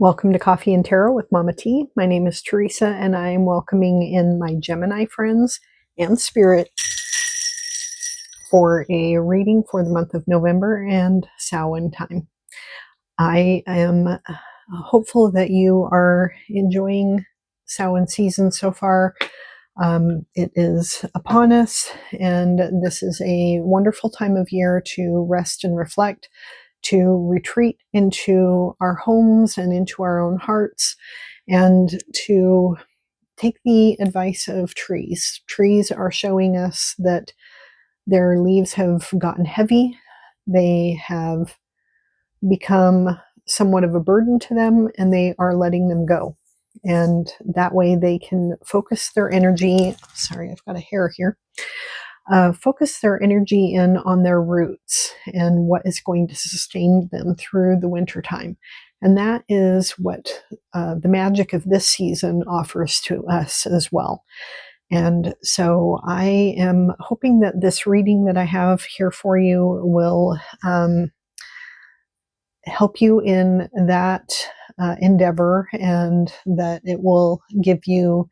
Welcome to Coffee and Tarot with Mama T. My name is Teresa, and I am welcoming in my Gemini friends and Spirit for a reading for the month of November and Samhain time. I am hopeful that you are enjoying Samhain season so far. It is upon us, and this is a wonderful time of year to rest and reflect, to retreat into our homes and into our own hearts, and to take the advice of trees. Trees are showing us that their leaves have gotten heavy. They have become somewhat of a burden to them, and they are letting them go. And that way they can focus their energy. Sorry, I've got a hair here. Focus their energy in on their roots and what is going to sustain them through the winter time. And that is what the magic of this season offers to us as well. And so I am hoping that this reading that I have here for you will help you in that endeavor, and that it will give you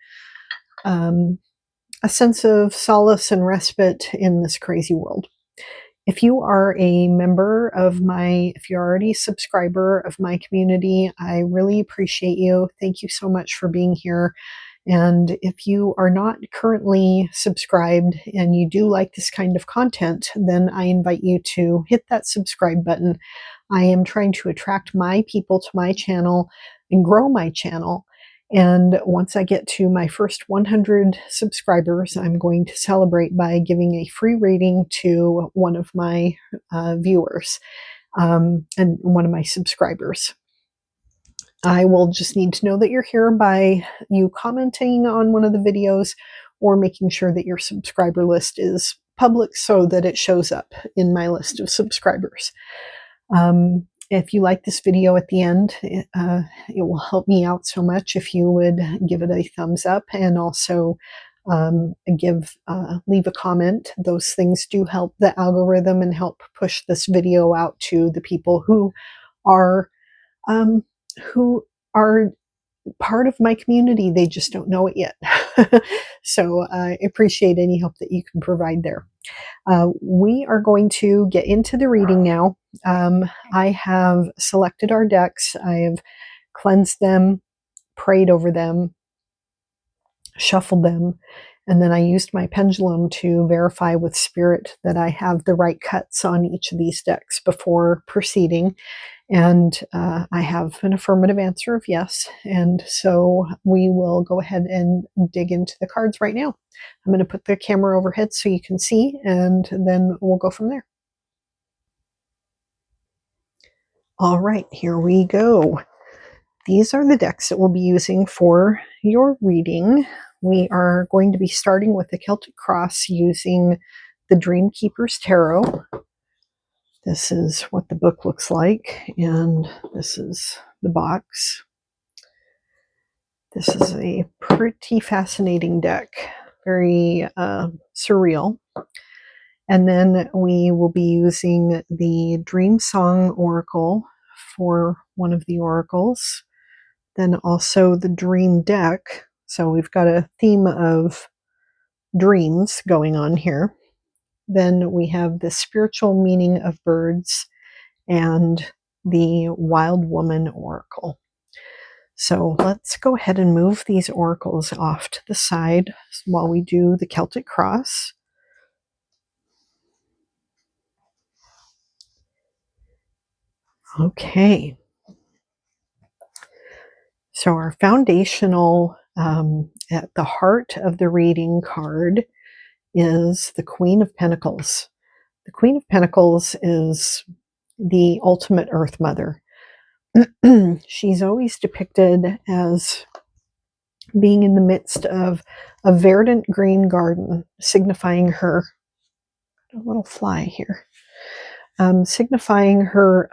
a sense of solace and respite in this crazy world. If you are a member of if you're already a subscriber of my community, I really appreciate you. Thank you so much for being here. And if you are not currently subscribed and you do like this kind of content, then I invite you to hit that subscribe button. I am trying to attract my people to my channel and grow my channel. And once I get to my first 100 subscribers, I'm going to celebrate by giving a free reading to one of my viewers and one of my subscribers. I will just need to know that you're here by you commenting on one of the videos or making sure that your subscriber list is public so that it shows up in my list of subscribers. If you like this video at the end, it will help me out so much if you would give it a thumbs up, and also leave a comment. Those things do help the algorithm and help push this video out to the people who are part of my community. They just don't know it yet. So I appreciate any help that you can provide there. We are going to get into the reading now. I have selected our decks. I have cleansed them, prayed over them, shuffled them, and then I used my pendulum to verify with Spirit that I have the right cuts on each of these decks before proceeding. And I have an affirmative answer of yes. And so we will go ahead and dig into the cards right now. I'm going to put the camera overhead so you can see, and then we'll go from there. All right, here we go. These are the decks that we'll be using for your reading. We are going to be starting with the Celtic Cross using the Dreamkeepers Tarot. This is what the book looks like, and this is the box. This is a pretty fascinating deck, very surreal. And then we will be using the Dream Song Oracle for one of the oracles. Then also the Dream deck. So we've got a theme of dreams going on here. Then we have the Spiritual Meaning of Birds and the Wild Woman Oracle. So let's go ahead and move these oracles off to the side while we do the Celtic Cross. Okay. So our foundational, at the heart of the reading card, is the Queen of Pentacles. The Queen of Pentacles is the ultimate Earth Mother. She's always depicted as being in the midst of a verdant green garden, signifying her, a little fly here, signifying her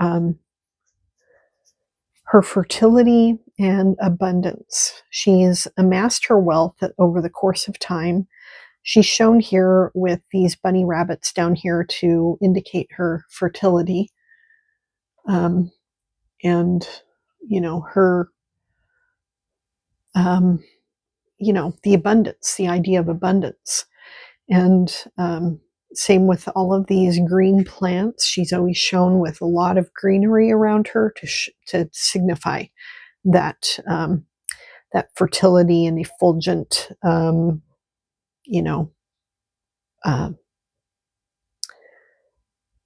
her fertility and abundance. She's amassed her wealth over the course of time. She's shown here with these bunny rabbits down here to indicate her fertility. And her, the abundance, the idea of abundance. And same with all of these green plants. She's always shown with a lot of greenery around her to signify that that fertility and effulgent, you know, uh,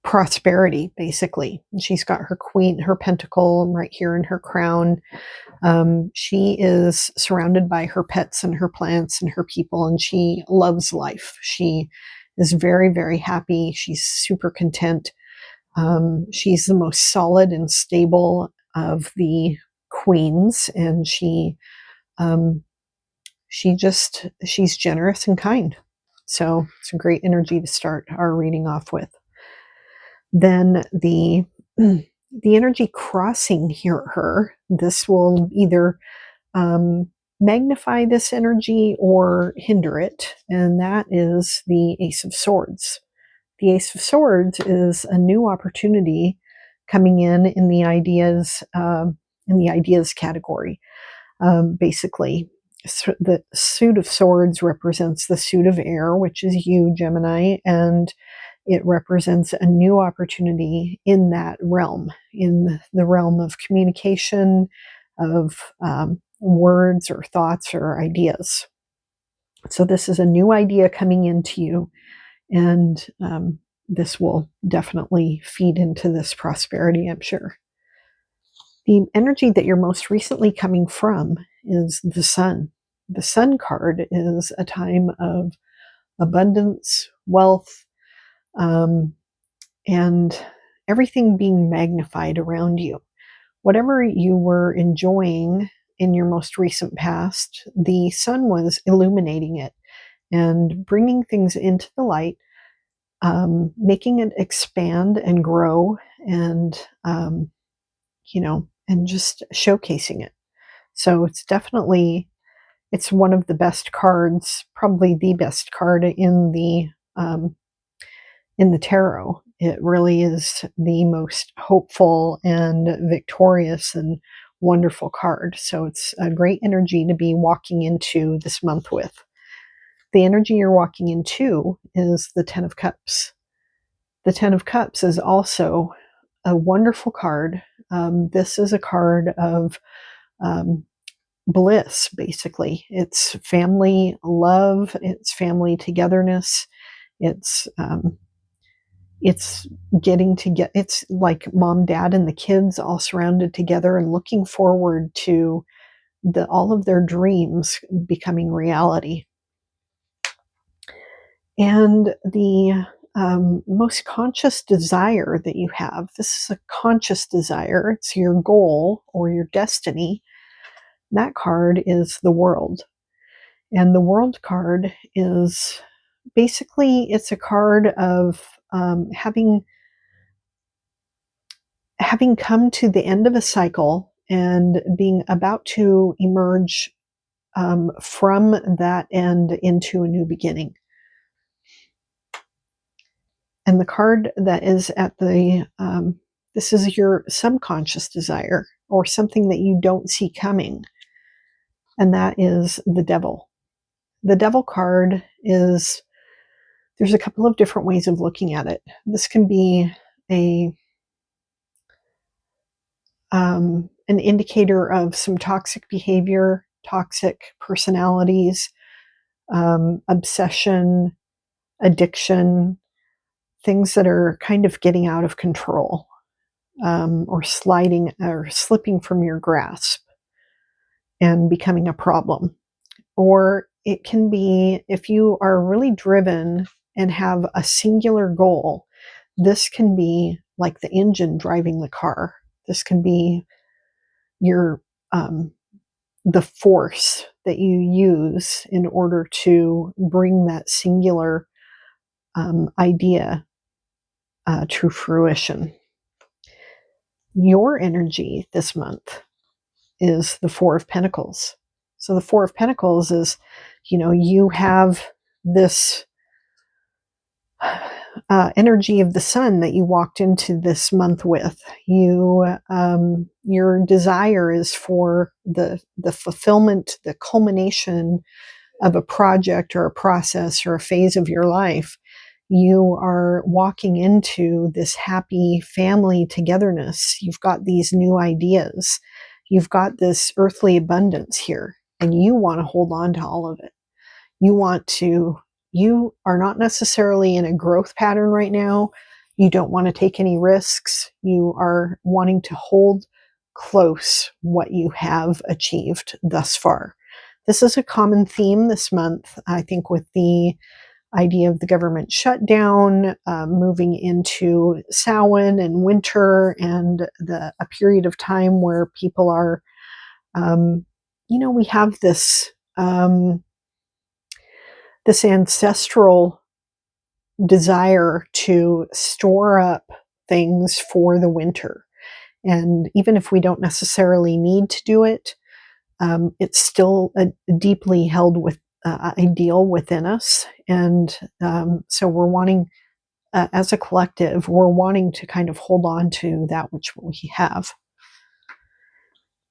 prosperity, basically. She's got her queen, her pentacle right here in her crown. She is surrounded by her pets and her plants and her people, and she loves life. She is very, very happy. She's super content. She's the most solid and stable of the queens, and she's generous and kind. So it's a great energy to start our reading off with. Then the energy crossing her, this will either magnify this energy or hinder it, and that is the Ace of Swords. The Ace of Swords is a new opportunity coming in the ideas category. Basically, the suit of swords represents the suit of air, which is you, Gemini, and it represents a new opportunity in that realm, in the realm of communication, of words or thoughts or ideas. So this is a new idea coming into you, and this will definitely feed into this prosperity, I'm sure. The energy that you're most recently coming from is the Sun. The Sun card is a time of abundance, wealth, and everything being magnified around you. Whatever you were enjoying in your most recent past, the Sun was illuminating it and bringing things into the light, making it expand and grow, and and just showcasing it. So it's one of the best cards, probably the best card in the tarot. It really is the most hopeful and victorious and wonderful card. So it's a great energy to be walking into this month with. The energy you're walking into is the Ten of Cups. The Ten of Cups is also a wonderful card. This is a card of bliss, basically. It's family love, it's family togetherness, it's it's like mom, dad, and the kids all surrounded together and looking forward to all of their dreams becoming reality. And the most conscious desire that you have, this is a conscious desire, it's your goal or your destiny. That card is the World. And the World card is basically, it's a card of having come to the end of a cycle and being about to emerge from that end into a new beginning. And the card that is at this is your subconscious desire or something that you don't see coming. And that is the Devil. The Devil card is, there's a couple of different ways of looking at it. This can be an indicator of some toxic behavior, toxic personalities, obsession, addiction, things that are kind of getting out of control, or sliding or slipping from your grasp and becoming a problem. Or it can be, if you are really driven and have a singular goal, this can be like the engine driving the car. This can be your the force that you use in order to bring that singular idea to fruition. Your energy this month is the Four of Pentacles. So the Four of Pentacles is, you have this energy of the sun that you walked into this month with. Your desire is for the fulfillment, the culmination of a project or a process or a phase of your life. You are walking into this happy family togetherness. You've got these new ideas. You've got this earthly abundance here, and you want to hold on to all of it. You are not necessarily in a growth pattern right now. You don't want to take any risks. You are wanting to hold close what you have achieved thus far. This is a common theme this month, I think, with the idea of the government shutdown, moving into Samhain and winter, and a period of time where people are, we have this ancestral desire to store up things for the winter. And even if we don't necessarily need to do it, it's still a deeply held with ideal within us. And so we're wanting, as a collective, we're wanting to kind of hold on to that which we have.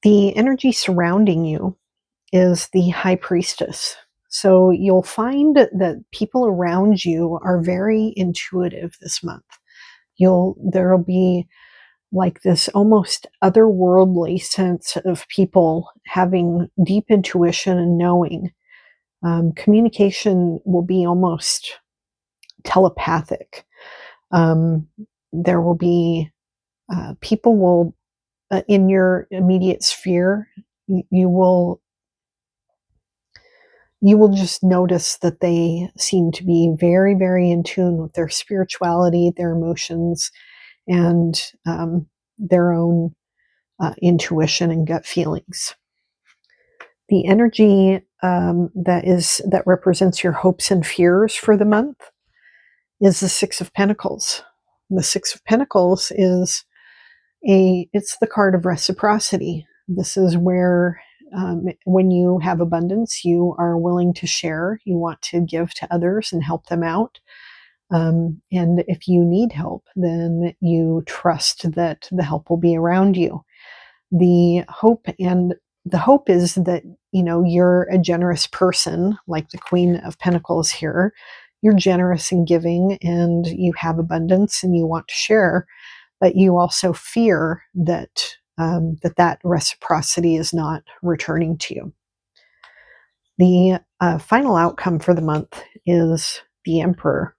The energy surrounding you is the High Priestess. So you'll find that people around you are very intuitive this month. There'll be like this almost otherworldly sense of people having deep intuition and knowing. Communication will be almost telepathic. There will be people will in your immediate sphere. You will just notice that they seem to be very, very in tune with their spirituality, their emotions, and their own intuition and gut feelings. The energy that represents your hopes and fears for the month is the Six of Pentacles. The Six of Pentacles it's the card of reciprocity. This is where when you have abundance, you are willing to share. You want to give to others and help them out. And if you need help, then you trust that the help will be around you. The hope is that, you're a generous person, like the Queen of Pentacles here. You're generous in giving, and you have abundance, and you want to share, but you also fear that that reciprocity is not returning to you. The final outcome for the month is the Emperor.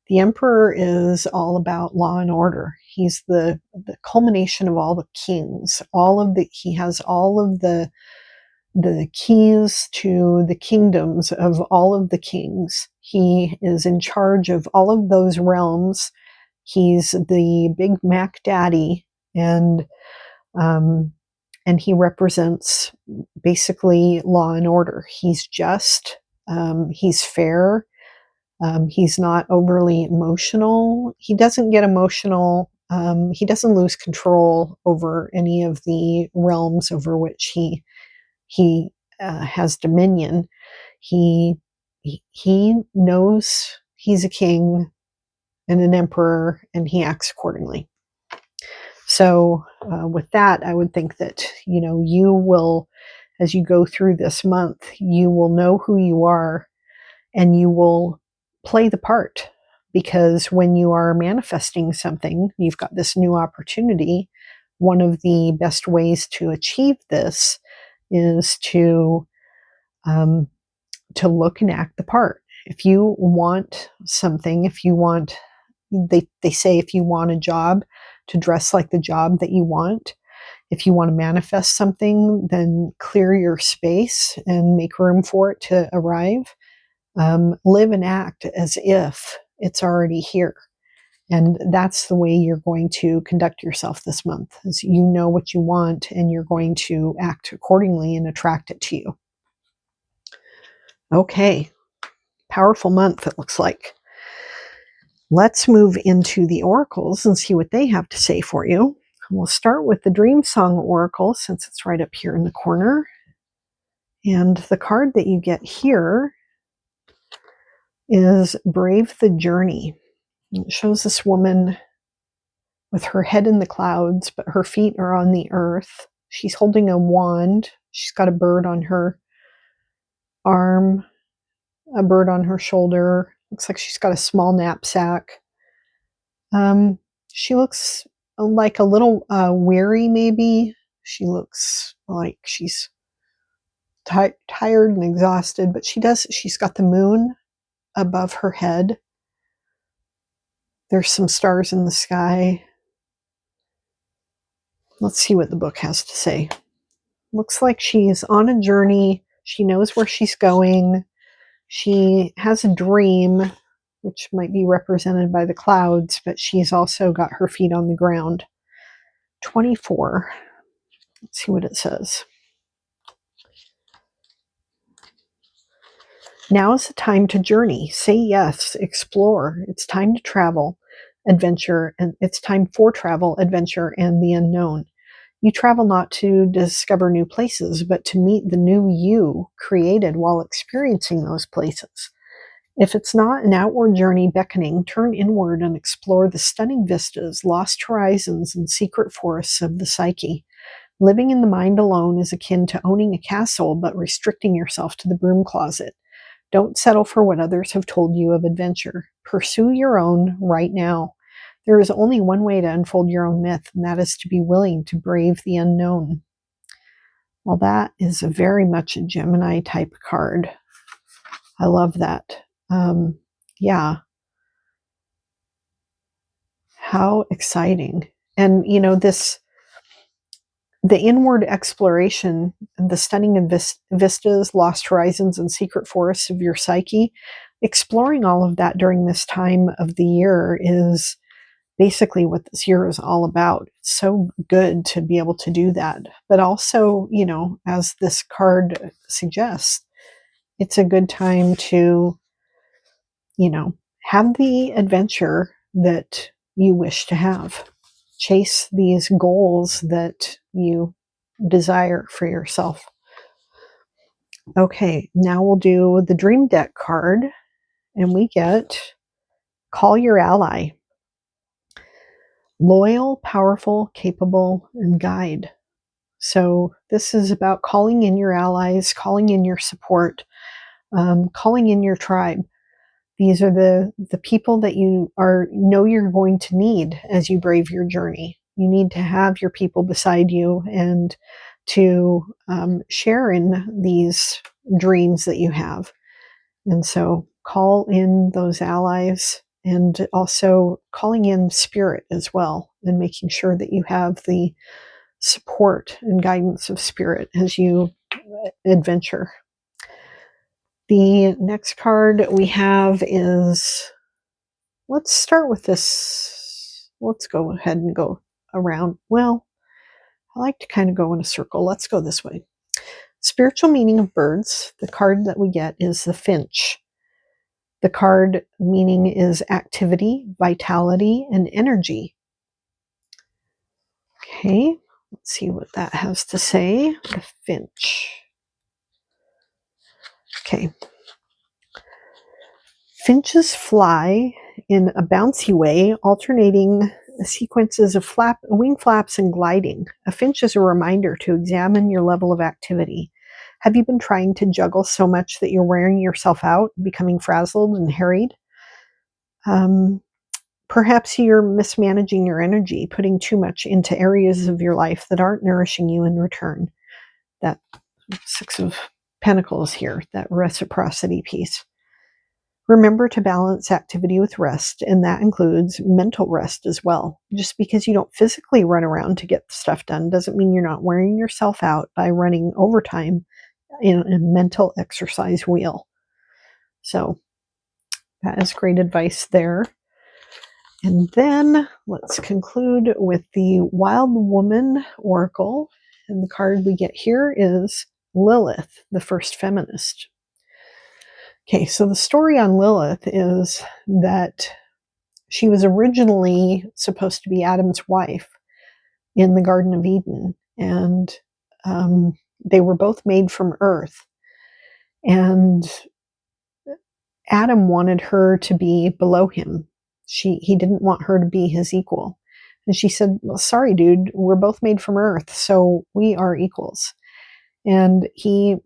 The Emperor is all about law and order. He's the culmination of all the kings. He has all of the keys to the kingdoms of all of the kings. He is in charge of all of those realms. He's the Big Mac Daddy, and he represents basically law and order. He's just, he's fair. He's not overly emotional. He doesn't get emotional. He doesn't lose control over any of the realms over which he has dominion. He knows he's a king and an emperor, and he acts accordingly. So with that, I would think that, you will, as you go through this month, you will know who you are, and you will play the part. Because when you are manifesting something, you've got this new opportunity. One of the best ways to achieve this is to look and act the part. If you want something, they say if you want a job, to dress like the job that you want. If you want to manifest something, then clear your space and make room for it to arrive. Live and act as if it's already here. And that's the way you're going to conduct yourself this month, is you know what you want, and you're going to act accordingly and attract it to you. Okay, powerful month it looks like. Let's move into the oracles and see what they have to say for you. We'll start with the Dream Song Oracle, since it's right up here in the corner. And the card that you get here is Brave the Journey. It shows this woman with her head in the clouds, but her feet are on the earth. She's holding a wand. She's got a bird on her arm, a bird on her shoulder. Looks like she's got a small knapsack. She looks like a little weary, maybe. She looks like she's tired and exhausted, but she's got the moon above her head. There's some stars in the sky. Let's see what the book has to say. Looks like she's on a journey. She knows where she's going. She has a dream, which might be represented by the clouds, but she's also got her feet on the ground. 24. Let's see what it says. Now is the time to journey. Say yes, explore. It's time to travel, adventure, and it's time for travel, adventure, and the unknown. You travel not to discover new places, but to meet the new you created while experiencing those places. If it's not an outward journey beckoning, turn inward and explore the stunning vistas, lost horizons, and secret forests of the psyche. Living in the mind alone is akin to owning a castle, but restricting yourself to the broom closet. Don't settle for what others have told you of adventure. Pursue your own right now. There is only one way to unfold your own myth, and that is to be willing to brave the unknown. Well, that is very much a Gemini type card. I love that. Yeah. How exciting. And, the inward exploration, the stunning vistas, lost horizons, and secret forests of your psyche, exploring all of that during this time of the year is basically what this year is all about. It's so good to be able to do that. But also, as this card suggests, it's a good time to, have the adventure that you wish to have. Chase these goals that you desire for yourself. Okay, now we'll do the Dream Deck card, and we get Call Your Ally. Loyal, powerful, capable, and guide. So this is about calling in your allies, calling in your support, calling in your tribe. These are the people that you know you're going to need as you brave your journey. You need to have your people beside you and to share in these dreams that you have. And so call in those allies, and also calling in spirit as well, and making sure that you have the support and guidance of spirit as you adventure. The next card we have is, let's start with this. Let's go ahead and go around. Well, I like to kind of go in a circle. Let's go this way. Spiritual meaning of birds. The card that we get is the finch. The card meaning is activity, vitality, and energy. Okay, let's see what that has to say. The finch. Okay. Finches fly in a bouncy way, alternating sequences of wing flaps and gliding. A finch is a reminder to examine your level of activity. Have you been trying to juggle so much that you're wearing yourself out, becoming frazzled and harried? Perhaps you're mismanaging your energy, putting too much into areas of your life that aren't nourishing you in return. That Six of Pentacles here, that reciprocity piece. Remember to balance activity with rest, and that includes mental rest as well. Just because you don't physically run around to get stuff done doesn't mean you're not wearing yourself out by running overtime in a mental exercise wheel. So that is great advice there. And then let's conclude with the Wild Woman Oracle. And the card we get here is Lilith, the first feminist. Okay, so the story on Lilith is that she was originally supposed to be Adam's wife in the Garden of Eden, and they were both made from earth. And Adam wanted her to be below him. He didn't want her to be his equal. And she said, well, sorry, dude, we're both made from earth, so we are equals. And he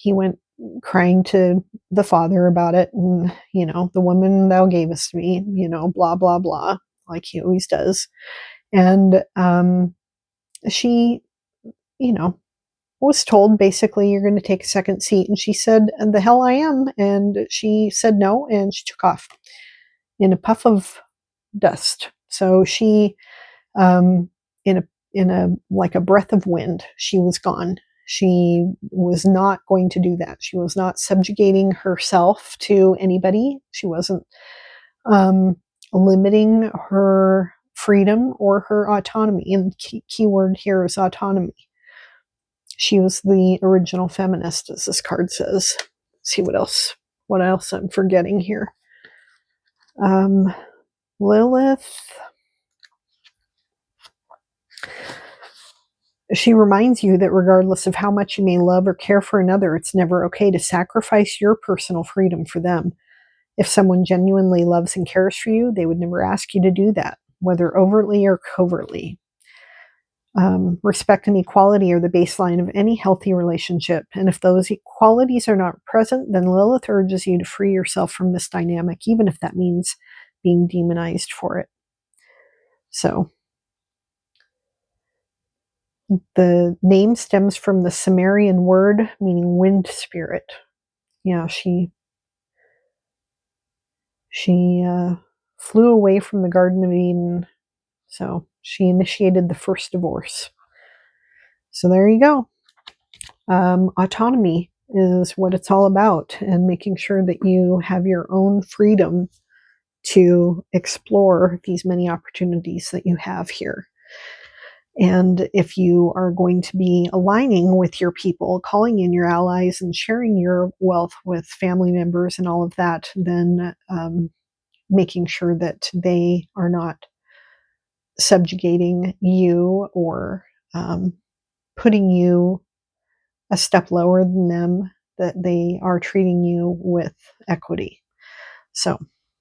went crying to the father about it. And, the woman thou gavest me, blah, blah, blah, like he always does. And she, was told basically, you're going to take a second seat. And she said, the hell I am. And she said no, and she took off in a puff of dust. So she, in a like a breath of wind, she was gone. She was not going to do that. She was not subjugating herself to anybody. She wasn't limiting her freedom or her autonomy. And the key word here is autonomy. She was the original feminist, as this card says. Let's see what else I'm forgetting here. Lilith. She reminds you that regardless of how much you may love or care for another, it's never okay to sacrifice your personal freedom for them. If someone genuinely loves and cares for you, they would never ask you to do that, whether overtly or covertly. Respect and equality are the baseline of any healthy relationship. And if those qualities are not present, then Lilith urges you to free yourself from this dynamic, even if that means being demonized for it. So the name stems from the Sumerian word meaning wind spirit. She flew away from the Garden of Eden. So she initiated the first divorce. So there you go. Autonomy is what it's all about, and making sure that you have your own freedom to explore these many opportunities that you have here. And if you are going to be aligning with your people, calling in your allies and sharing your wealth with family members and all of that, then making sure that they are not subjugating you or putting you a step lower than them, that they are treating you with equity. So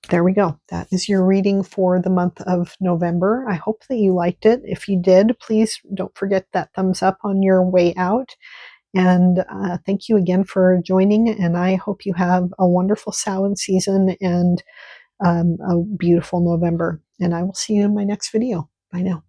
there we go. That is your reading for the month of November. I hope that you liked it. If you did, please don't forget that thumbs up on your way out. And thank you again for joining. And I hope you have a wonderful Samhain season and a beautiful November. And I will see you in my next video. Bye now.